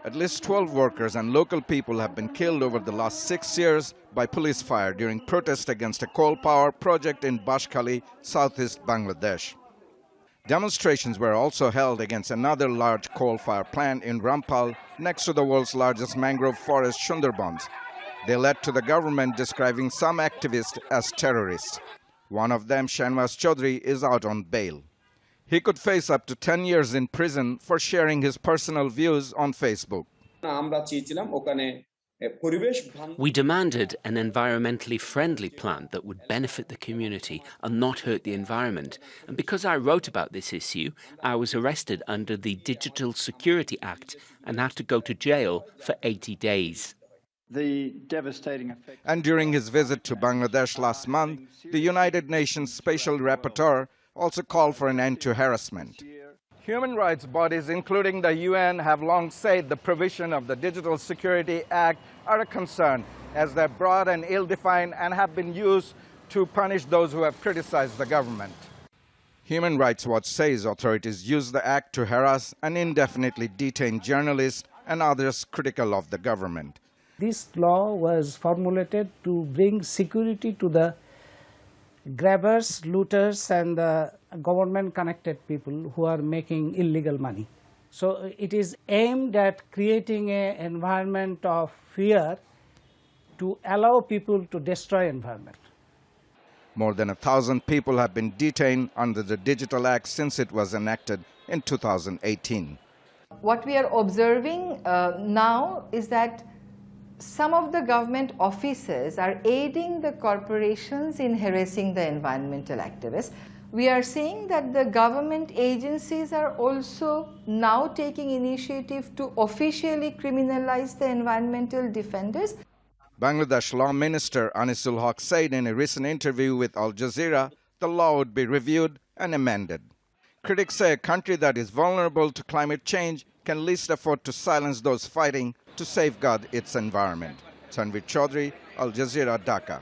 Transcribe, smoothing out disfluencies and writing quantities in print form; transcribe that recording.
At least 12 workers and local people have been killed over the last 6 years by police fire during protest against a coal power project in Bashkali, southeast Bangladesh. Demonstrations were also held against another large coal-fire plant in Rampal, next to the world's largest mangrove forest, Sundarbans. They led to the government describing some activists as terrorists. One of them, Chowdhury, is out on bail. He could face up to 10 years in prison for sharing his personal views on Facebook. We demanded an environmentally friendly plan that would benefit the community and not hurt the environment. And because I wrote about this issue, I was arrested under the Digital Security Act and had to go to jail for 80 days. And during his visit to Bangladesh last month, the United Nations Special Rapporteur also called for an end to harassment. Human rights bodies, including the UN, have long said the provision of the Digital Security Act are a concern, as they're broad and ill-defined and have been used to punish those who have criticized the government. Human Rights Watch says authorities use the act to harass and indefinitely detain journalists and others critical of the government. This law was formulated to bring security to the grabbers, looters, and the government-connected people who are making illegal money. So it is aimed at creating an environment of fear to allow people to destroy environment. More than 1,000 people have been detained under the Digital Act since it was enacted in 2018. What we are observing now is that some of the government offices are aiding the corporations in harassing the environmental activists. We are seeing that the government agencies are also now taking initiative to officially criminalize the environmental defenders. Bangladesh Law Minister Anisul Haq said in a recent interview with Al Jazeera the law would be reviewed and amended. Critics say a country that is vulnerable to climate change can least afford to silence those fighting to safeguard its environment. Chowdhury, Al Jazeera, Dhaka.